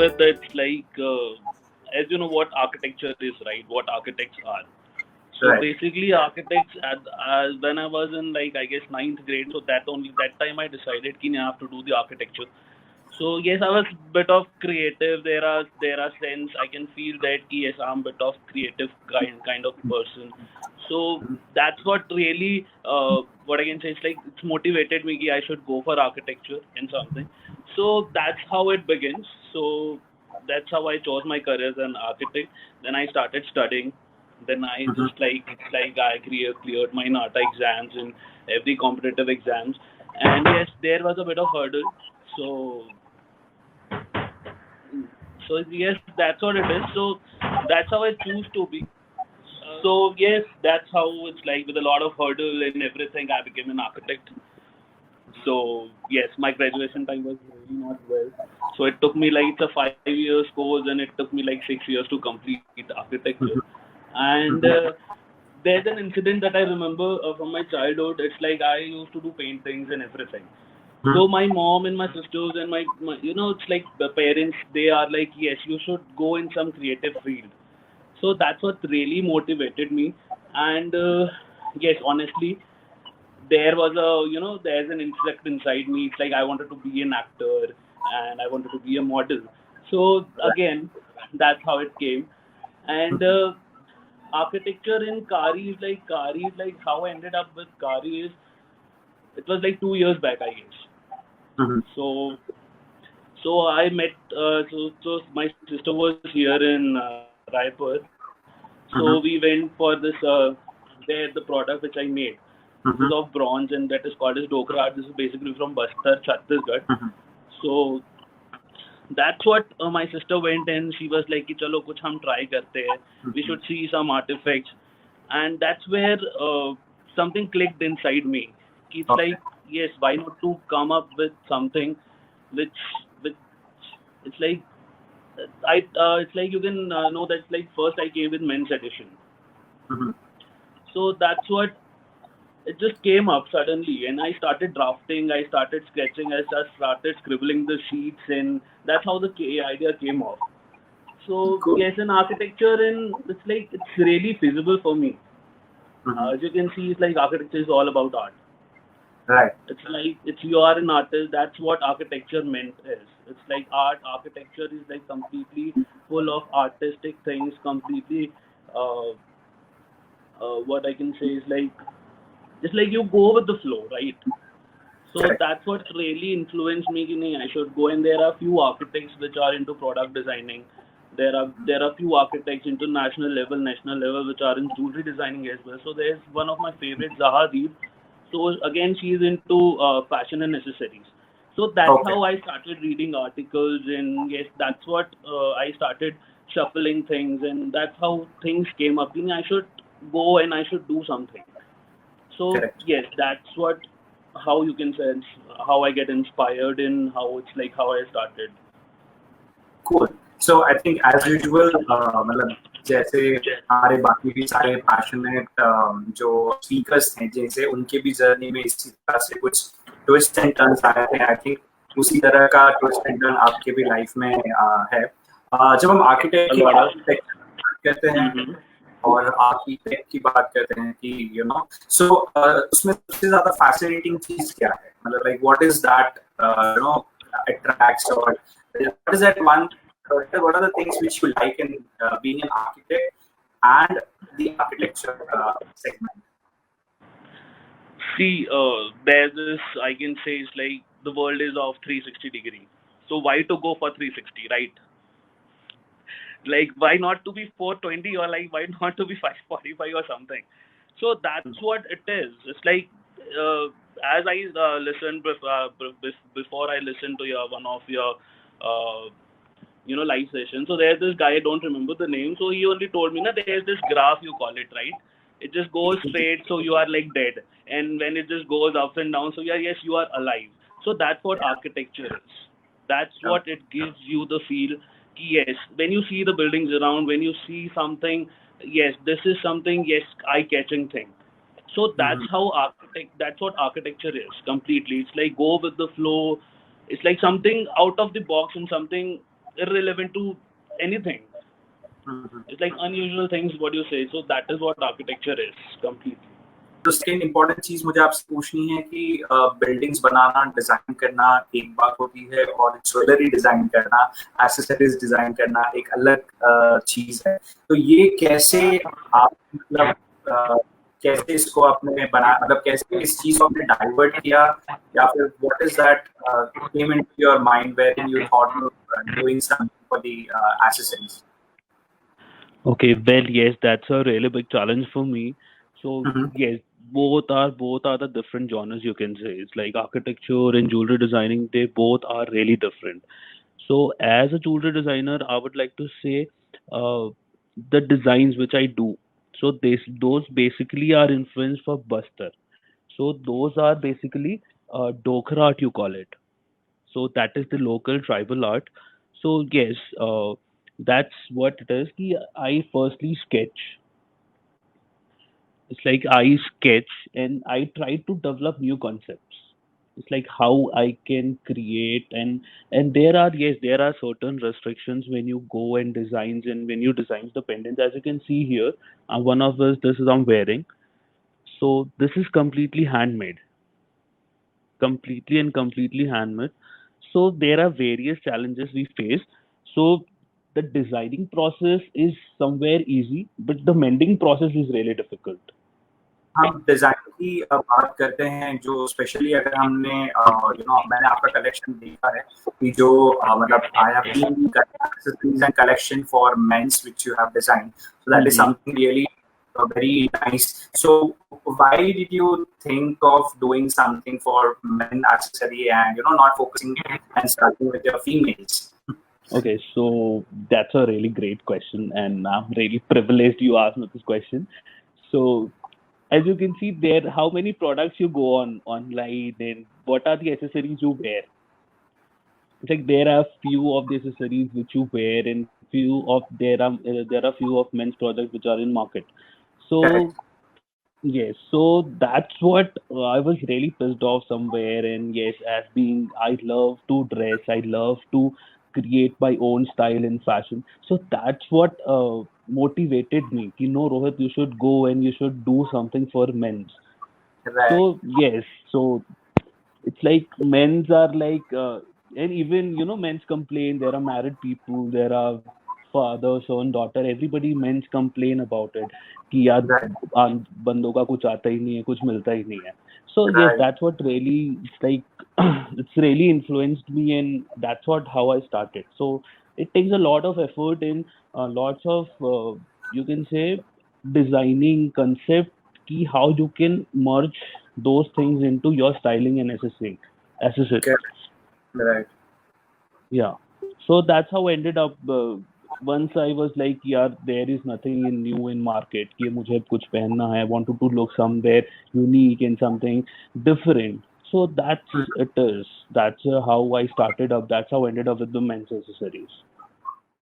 with, it's like, as you know what architecture is, right? What architects are. So Right. basically, architects, when I was in, like, I guess, ninth grade, so that time I decided that I have to do the architecture. So yes, I was bit of creative. There are sense I can feel that yes, I'm bit of creative kind of person. So that's what really what I can say is like it's motivated me that I should go for architecture and something. So that's how it begins. So that's how I chose my career as an architect. Then I started studying. Then I Mhm. just like it's like I cleared my NATA exams and every competitive exams. And yes, there was a bit of hurdle. So so yes, that's what it is. So that's how I choose to be. So yes, that's how it's like with a lot of hurdle and everything. I became an architect. So yes, my graduation time was really not well. So it took me like it's a 5 years course, and it took me like 6 years to complete architecture. Mhm. And Mhm. there's an incident that I remember from my childhood. It's like I used to do paintings and everything. Mhm. So my mom and my sisters and my it's like the parents, they are like, yes, you should go in some creative field. So that's what really motivated me. And yes, honestly, there was there's an insect inside me. It's like I wanted to be an actor and I wanted to be a model. So again, that's how it came. And architecture in Kari is like how I ended up with Kari is it was like 2 years back, I guess. Mhm. So I met so my sister was here in Raipur. So we went Mhm. for this there the product which I made. This is of Mhm. bronze and that is called as Dokra art. This is basically from Bastar, Chhattisgarh. Mhm. So that's what my sister went and she was like, कि चलो कुछ हम try करते हैं. We Mhm. should see some artifacts, and that's where something clicked inside me. It's Okay. like yes, why not to come up with something which which it's like it's like you can know that like first I came with men's edition. Mhm. So that's what it just came up suddenly, and I started drafting, I started sketching, I just started scribbling the sheets, and that's how the idea came off. So Cool. yes, in architecture, and it's like it's really feasible for me. Mhm. As you can see, it's like architecture is all about art. Right. It's like it's you are an artist. That's what architecture meant is. It's like art. Architecture is like completely full of artistic things. Completely, uh, what I can say is like just like you go with the flow, right? So Correct. that's what really influenced me. कि नहीं, I should go. And there are few architects which are into product designing. There are few architects into national level, which are in jewelry designing as well. So there's one of my favorites, Zaha Deep. So again, she is into fashion and accessories. So that's Okay. how I started reading articles, and yes, that's what I started shuffling things, and that's how things came up. I should go and I should do something. So Correct. yes, that's what how you can sense how I get inspired in how it's like how I started. Cool. So I think as usual, मतलब जैसे हमारे बाकी भी सारे passionate जो speakers हैं जैसे उनके भी जर्नी में इसी तरह से कुछ ट्विस्ट एंड टर्न्स आए थे आई थिंक उसी तरह का ट्विस्ट एंड टर्न आपके भी लाइफ में है जब हम A आर्किटेक्ट की lot of. आर्किटेक्चर की बात करते हैं Mm-hmm. और आर्किटेक्ट की बात करते हैं कि सो उसमें सबसे ज्यादा फैसिनेटिंग चीज क्या है मतलब like what is that attracts or what is that one what are the things which you like in being an architect and the architecture segment? See, there's this I can say is like the world is of 360 degree. So why to go for 360, right? Like why not to be 420 or like why not to be 545 or something? So that's what it is. It's like as I listened before I listened to your one of your uh, live session. So there's this guy, I don't remember the name. So he only told me, na, there's this graph you call it, right? It just goes straight, so you are like dead. And when it just goes ups and down, so yeah, yes, you are alive. So that's what architecture is. That's Yeah. what it gives you the feel. Yes, when you see the buildings around, when you see something, yes, this is something, yes, eye-catching thing. So that's Mhm. how that's what architecture is completely. It's like go with the flow. It's like something out of the box and something irrelevant to anything. It's like unusual things what you say. So that is what architecture is completely. तो second important चीज मुझे आपसे पूछनी है कि buildings बनाना, design करना एक बात होती है और ज्वेलरी डिजाइन करना, एक्सेसरीज डिजाइन करना एक अलग चीज है। तो ये कैसे आप मतलब कैसे इसको आपने बना, मतलब कैसे इस चीज को आपने डाइवर्ट किया, या फिर what is that came into your mind where you thought of doing something for the accessories? Okay, well, yes, that's a really big challenge for me. So yes, both are the different genres you can say. It's like architecture and jewelry designing. They both are really different. So as a jewelry designer, I would like to say uh, the designs which I do. So those basically are influenced for Buster. So those are basically Dokra art you call it. So that is the local tribal art. So yes, that's what it is. Ki I firstly sketch. It's like I sketch and I try to develop new concepts. It's like how I can create, and there are, yes, there are certain restrictions when you go and designs, and when you design the pendants. As you can see here, one of this is I'm wearing. So this is completely handmade. So there are various challenges we face. So the designing process is somewhere easy, but the mending process is really difficult. हम design की बात करते हैं, जो specially अगर हमने मैंने आपका कलेक्शन देखा है कि जो मतलब I have been accessories and collection for mens which you have design, so that is something really very nice. So why did you think of doing something for men accessory and not focusing and starting with your females? Okay, so that's a really great question, and I'm really privileged you asked me this question. So as you can see there, how many products you go on online, and what are the accessories you wear? It's like there are few of the accessories which you wear, and there are few of men's products which are in market. So yes, so that's what I was really pissed off somewhere. And yes, as being, I love to dress, I love to create my own style in fashion. So that's what motivated me. You know, Rohit, you should go and you should do something for men's. Right. So yes, so it's like men's are like, and even men's complain. There are married people, there are father, son, daughter. Everybody men's complain about it. कि यार Right. बंदों का कुछ आता ही नहीं है, कुछ मिलता ही नहीं है. So yes, Right. that's what really, it's like it's really influenced me, and that's what how I started. So it takes a lot of effort and lots of you can say designing concept, ki how you can merge those things into your styling and accessories. Right. Yeah. So that's how I ended up. Once I was like, yeah, there is nothing in new in market. कि मुझे कुछ पहनना है. I wanted to look somewhere unique and something different. So that's it is. That's how I started up. That's how I ended up with the men's accessories.